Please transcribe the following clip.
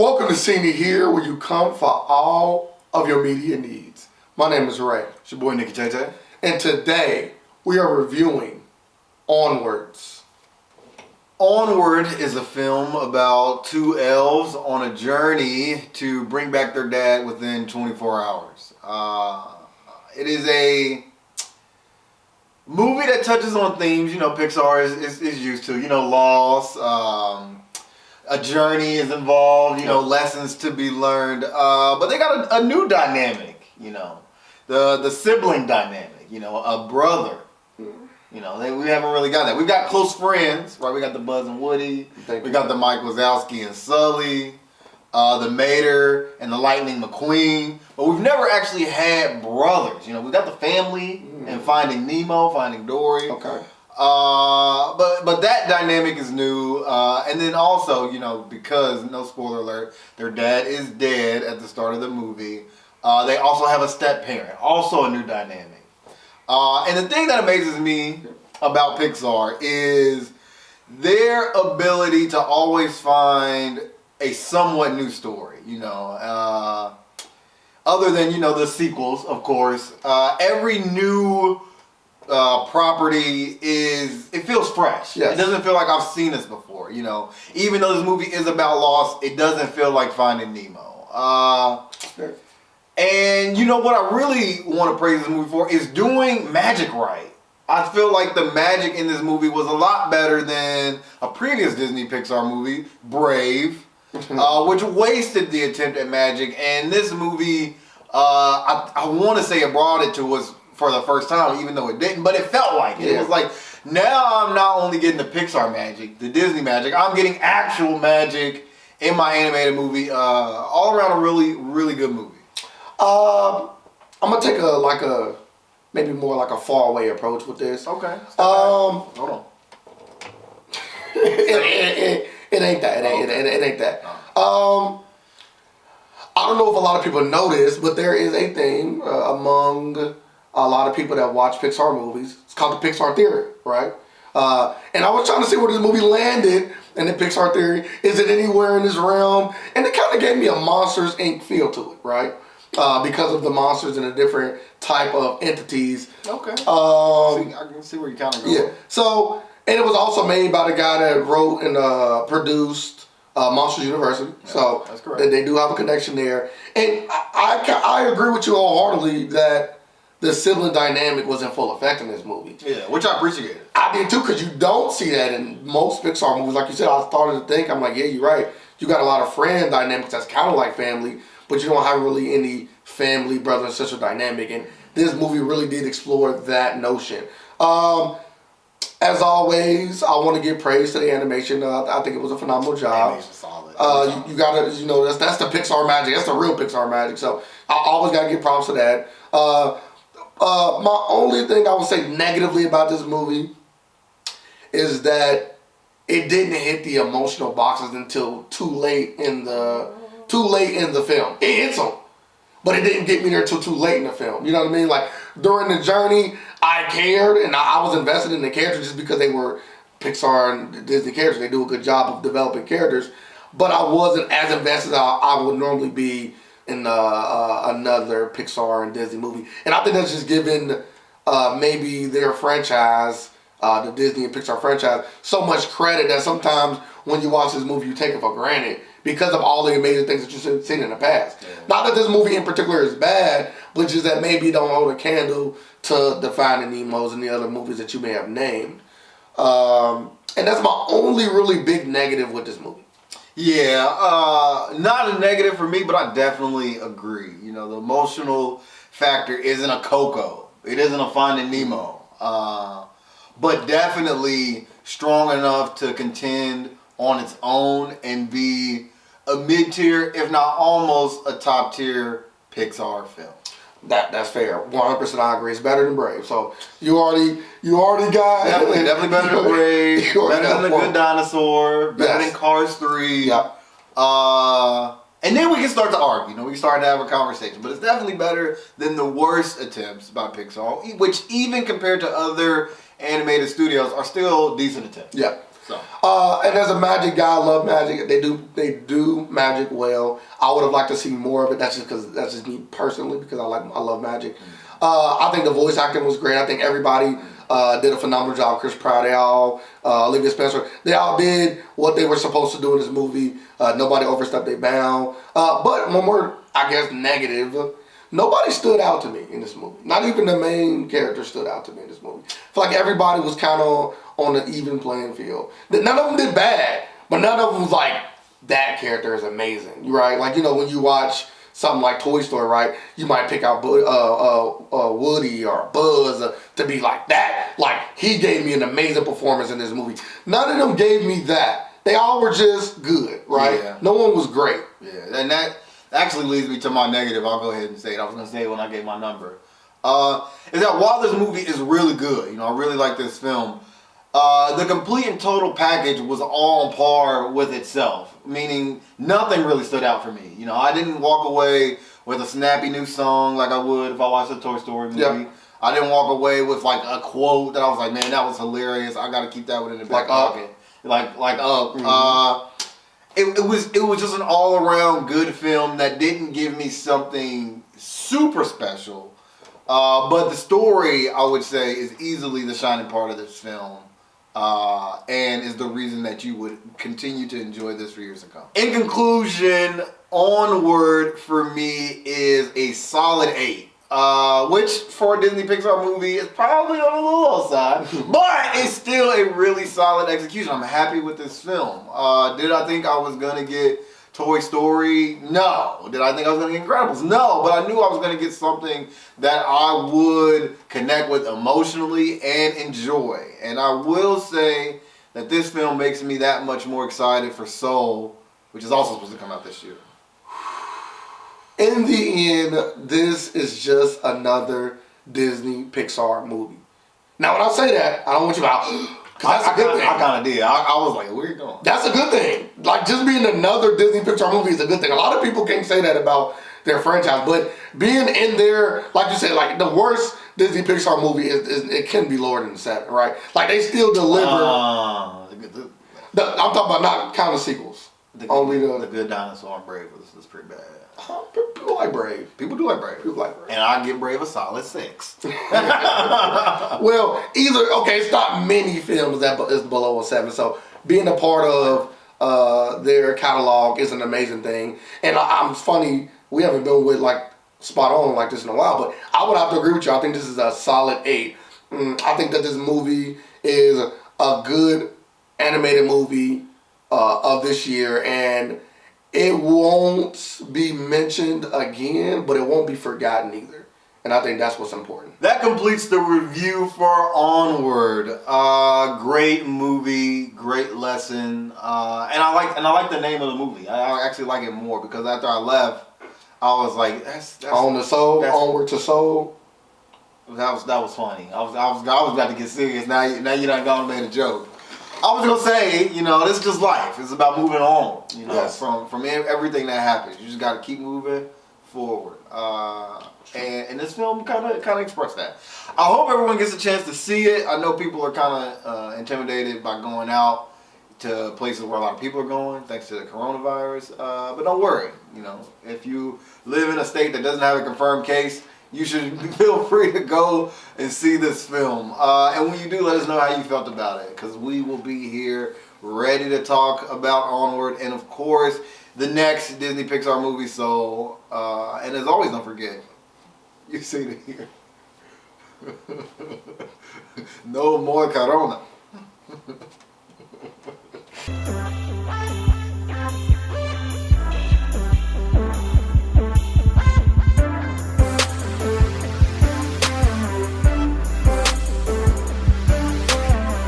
Welcome to Senior Here, where you come for all of your media needs. My name is Ray. It's your boy, Nicky Tay. And today, we are reviewing Onwards. Onward is a film about two elves on a journey to bring back their dad within 24 hours. It is a movie that touches on themes, Pixar is used to, loss, a journey is involved, lessons to be learned. But they got a new dynamic, the sibling dynamic, a brother. We haven't really got that. We've got close friends, right? We got the Buzz and Woody. We got the Mike Wazowski and Sully, the Mater and the Lightning McQueen. But we've never actually had brothers. We got the family and Finding Nemo, Finding Dory. Okay. But that dynamic is new. And then also, because, no spoiler alert, their dad is dead at the start of the movie. They also have a step parent, also a new dynamic. And the thing that amazes me about Pixar is their ability to always find a somewhat new story, other than, the sequels, of course. Every new property it feels fresh. Yes. It doesn't feel like I've seen this before, Even though this movie is about loss, it doesn't feel like Finding Nemo. And what I really want to praise this movie for is doing magic right. I feel like the magic in this movie was a lot better than a previous Disney Pixar movie, Brave, which wasted the attempt at magic. And this movie, I want to say it brought it to us for the first time, even though it didn't, but it felt like it. Yeah. It was like, now I'm not only getting the Pixar magic, the Disney magic, I'm getting actual magic in my animated movie. All around a really, really good movie. I'm gonna take maybe more like a far away approach with this. Okay. Hold on. It ain't that. It ain't that. I don't know if a lot of people know this, but there is a thing among a lot of people that watch Pixar movies. It's called the Pixar theory, right? And I was trying to see where this movie landed in the Pixar theory. Is it anywhere in this realm? And it kind of gave me a Monsters, Inc. feel to it, right? Because of the monsters and the different type of entities. Okay. I can see where you kind of go. Yeah. So, and it was also made by the guy that wrote and produced Monsters University. Yeah, so that's correct. They do have a connection there. And I agree with you wholeheartedly that the sibling dynamic was in full effect in this movie. Yeah, which I appreciate. I did too, because you don't see that in most Pixar movies. Like you said, I started to think, I'm like, yeah, you're right. You got a lot of friend dynamics that's kind of like family, but you don't have really any family, brother and sister dynamic. And this movie really did explore that notion. As always, I want to give praise to the animation. I think it was a phenomenal job. Animation's solid. You gotta, that's the Pixar magic. That's the real Pixar magic. So I always gotta give props to that. My only thing I would say negatively about this movie is that it didn't hit the emotional boxes until too late in the film. It hits them, but it didn't get me there until too late in the film. You know what I mean? Like, during the journey, I cared and I was invested in the characters just because they were Pixar and Disney characters. They do a good job of developing characters, but I wasn't as invested as I would normally be in another Pixar and Disney movie. And I think that's just given maybe their franchise, the Disney and Pixar franchise, so much credit that sometimes when you watch this movie, you take it for granted because of all the amazing things that you've seen in the past. Yeah. Not that this movie in particular is bad, but just that maybe it don't hold a candle to the Finding Nemos and the other movies that you may have named. And that's my only really big negative with this movie. Yeah, not a negative for me, but I definitely agree. The emotional factor isn't a Coco. It isn't a Finding Nemo. But definitely strong enough to contend on its own and be a mid-tier, if not almost a top-tier Pixar film. That's fair. 100% I agree. It's better than Brave. So you already got definitely better than Brave. Better than The Good Dinosaur. Better than Cars 3. Yep. And then we can start to argue. We can start to have a conversation. But it's definitely better than the worst attempts by Pixar, which even compared to other animated studios are still decent attempts. Yeah. So. And as a magic guy, I love magic. They do magic well. I would have liked to see more of it. That's just me personally because I love magic. I think the voice acting was great. I think everybody did a phenomenal job. Chris Pratt, they all, Olivia Spencer, they all did what they were supposed to do in this movie. Nobody overstepped their bound. But one more, I guess, negative. Nobody stood out to me in this movie. Not even the main character stood out to me in this movie. I feel like everybody was kind of on an even playing field. None of them did bad, but none of them was like, that character is amazing, right? Like, when you watch something like Toy Story, right? You might pick out Woody or Buzz to be like that. Like, he gave me an amazing performance in this movie. None of them gave me that. They all were just good, right? Yeah. No one was great. Yeah, and that actually leads me to my negative. I'll go ahead and say it. I was going to say it when I gave my number. Is that while this movie is really good, I really like this film, the complete and total package was all on par with itself. Meaning, nothing really stood out for me. I didn't walk away with a snappy new song like I would if I watched a Toy Story movie. Yeah. I didn't walk away with like a quote that I was like, man, that was hilarious. I got to keep that one in the back pocket. Like Up. Mm-hmm. It was just an all around good film that didn't give me something super special. But the story, I would say, is easily the shining part of this film. And is the reason that you would continue to enjoy this for years to come. In conclusion, Onward for me is a solid 8. Which for a Disney Pixar movie is probably on a little low side, but it's still a really solid execution. I'm happy with this film. Did I think I was gonna get Toy Story? No. Did I think I was gonna get Incredibles? No. But I knew I was gonna get something that I would connect with emotionally and enjoy. And I will say that this film makes me that much more excited for Soul, which is also supposed to come out this year. In the end, this is just another Disney Pixar movie. Now, when I say that, I don't want you to go, because that's a good thing. I kind of did. I was like, where are you going? That's a good thing. Like, just being another Disney Pixar movie is a good thing. A lot of people can't say that about their franchise, but being in there, like you said, like the worst Disney Pixar movie it can be lower than 7, right? Like, they still deliver. I'm talking about not counting sequels. The Good Dinosaur and Brave was pretty bad. People like Brave. People do like Brave. People like Brave. And I give Brave a solid 6. Well, it's not many films that is below a 7. So being a part of their catalog is an amazing thing. And I'm funny, we haven't been with like spot on like this in a while, but I would have to agree with you. I think this is a solid 8. I think that this movie is a good animated movie of this year, and it won't be mentioned again, but it won't be forgotten either. And I think that's what's important. That completes the review for Onward. Great movie, great lesson, and I like the name of the movie. I actually like it more because after I left, I was like, that's On the Soul, Onward to Soul. That was funny. I was about to get serious. Now you're not gonna make a joke. I was gonna say, this is just life. It's about moving on. Yes. From everything that happens, you just got to keep moving forward. And this film kind of expressed that. I hope everyone gets a chance to see it. I know people are kind of intimidated by going out to places where a lot of people are going, thanks to the coronavirus. But don't worry. If you live in a state that doesn't have a confirmed case, you should feel free to go and see this film. And when you do, let us know how you felt about it, because we will be here ready to talk about Onward and, of course, the next Disney Pixar movie, Soul. And as always, don't forget, you see it here. No more corona.